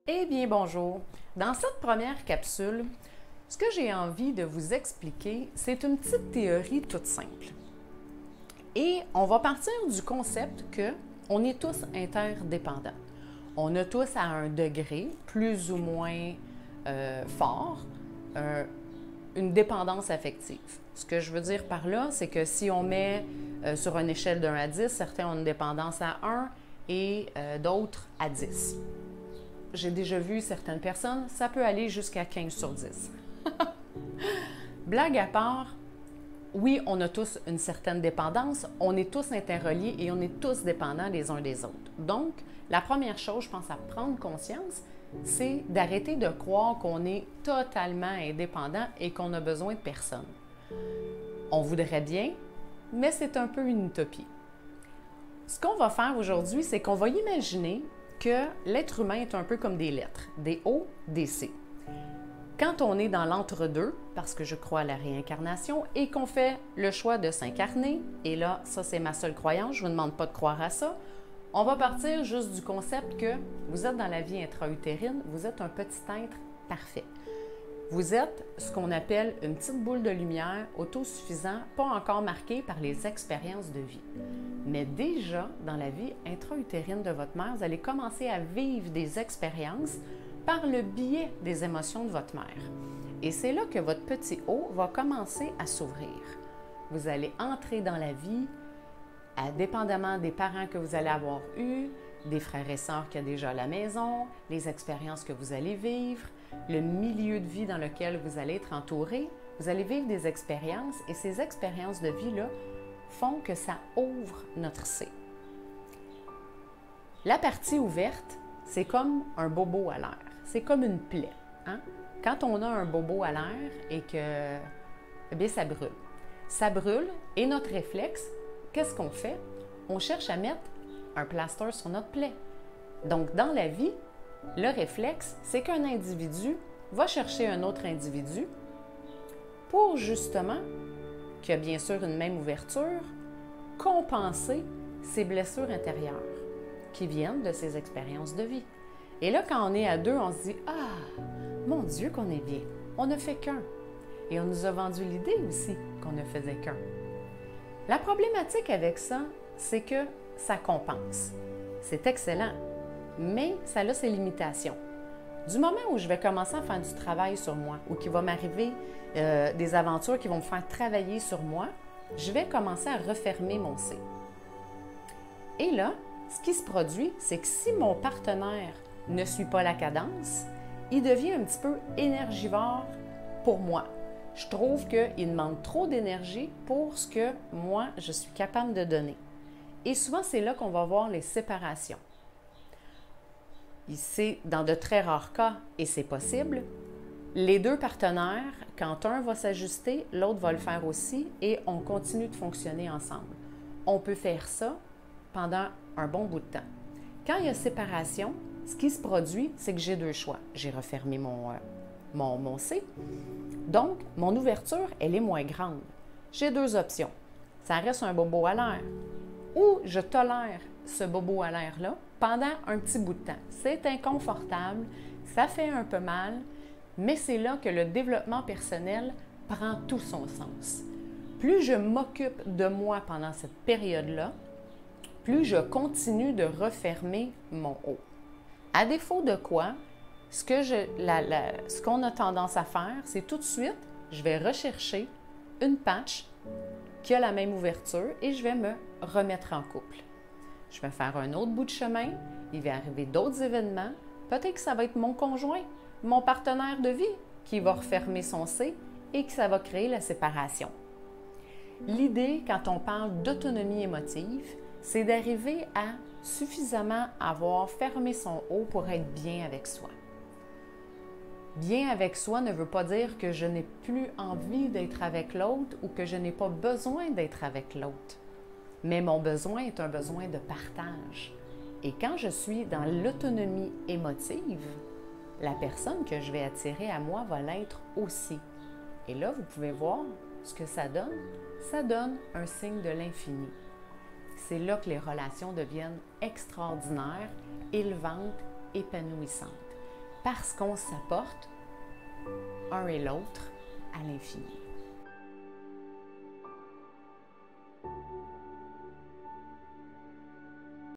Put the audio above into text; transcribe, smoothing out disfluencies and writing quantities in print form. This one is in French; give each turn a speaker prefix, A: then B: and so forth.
A: Eh bien, bonjour. Dans cette première capsule, ce que j'ai envie de vous expliquer, c'est une petite théorie toute simple. Et on va partir du concept que on est tous interdépendants. On a tous à un degré plus ou moins fort une dépendance affective. Ce que je veux dire par là, c'est que si on met sur une échelle de 1 à 10, certains ont une dépendance à 1 et d'autres à 10. J'ai déjà vu certaines personnes, ça peut aller jusqu'à 15 sur 10. Blague à part, oui, on a tous une certaine dépendance, on est tous interreliés et on est tous dépendants les uns des autres. Donc, la première chose, je pense, à prendre conscience, c'est d'arrêter de croire qu'on est totalement indépendant et qu'on a besoin de personne. On voudrait bien, mais c'est un peu une utopie. Ce qu'on va faire aujourd'hui, c'est qu'on va imaginer que l'être humain est un peu comme des lettres, des O, des C. Quand on est dans l'entre-deux, parce que je crois à la réincarnation, et qu'on fait le choix de s'incarner, et là, ça c'est ma seule croyance, je ne vous demande pas de croire à ça, on va partir juste du concept que vous êtes dans la vie intra-utérine, vous êtes un petit être parfait. Vous êtes ce qu'on appelle une petite boule de lumière autosuffisant, pas encore marquée par les expériences de vie. Mais déjà, dans la vie intra-utérine de votre mère, vous allez commencer à vivre des expériences par le biais des émotions de votre mère. Et c'est là que votre petit O va commencer à s'ouvrir. Vous allez entrer dans la vie, dépendamment des parents que vous allez avoir eus, des frères et sœurs qu'il y a déjà à la maison, les expériences que vous allez vivre, le milieu de vie dans lequel vous allez être entouré. Vous allez vivre des expériences et ces expériences de vie-là font que ça ouvre notre C. La partie ouverte, c'est comme un bobo à l'air. C'est comme une plaie. Hein? Quand on a un bobo à l'air et que eh bien, ça brûle. Ça brûle et notre réflexe, qu'est-ce qu'on fait? On cherche à mettre un plaster sur notre plaie. Donc, dans la vie, le réflexe, c'est qu'un individu va chercher un autre individu pour justement, qui a bien sûr une même ouverture, compenser ses blessures intérieures qui viennent de ses expériences de vie. Et là, quand on est à deux, on se dit « Ah, mon Dieu qu'on est bien, on ne fait qu'un. » Et on nous a vendu l'idée aussi qu'on ne faisait qu'un. La problématique avec ça, c'est que ça compense. C'est excellent, mais ça a ses limitations. Du moment où je vais commencer à faire du travail sur moi ou qu'il va m'arriver des aventures qui vont me faire travailler sur moi, je vais commencer à refermer mon C. Et là, ce qui se produit, c'est que si mon partenaire ne suit pas la cadence, il devient un petit peu énergivore pour moi. Je trouve qu'il demande trop d'énergie pour ce que moi, je suis capable de donner. Et souvent, c'est là qu'on va voir les séparations. C'est dans de très rares cas, et c'est possible, les deux partenaires, quand un va s'ajuster, l'autre va le faire aussi, et on continue de fonctionner ensemble. On peut faire ça pendant un bon bout de temps. Quand il y a séparation, ce qui se produit, c'est que j'ai deux choix. J'ai refermé mon C, donc mon ouverture, elle est moins grande. J'ai deux options. Ça reste un bobo à l'air, ou je tolère ce bobo à l'air-là pendant un petit bout de temps. C'est inconfortable, ça fait un peu mal, mais c'est là que le développement personnel prend tout son sens. Plus je m'occupe de moi pendant cette période-là, plus je continue de refermer mon O. À défaut de quoi, ce qu'on a tendance à faire, c'est tout de suite, je vais rechercher une patch qui a la même ouverture et je vais me remettre en couple. Je vais faire un autre bout de chemin, il va arriver d'autres événements, peut-être que ça va être mon conjoint, mon partenaire de vie qui va refermer son C et que ça va créer la séparation. L'idée, quand on parle d'autonomie émotive, c'est d'arriver à suffisamment avoir fermé son O pour être bien avec soi. Bien avec soi ne veut pas dire que je n'ai plus envie d'être avec l'autre ou que je n'ai pas besoin d'être avec l'autre. Mais mon besoin est un besoin de partage. Et quand je suis dans l'autonomie émotive, la personne que je vais attirer à moi va l'être aussi. Et là, vous pouvez voir ce que ça donne. Ça donne un signe de l'infini. C'est là que les relations deviennent extraordinaires, élevantes, épanouissantes. parce qu'on s'apporte un et l'autre à l'infini.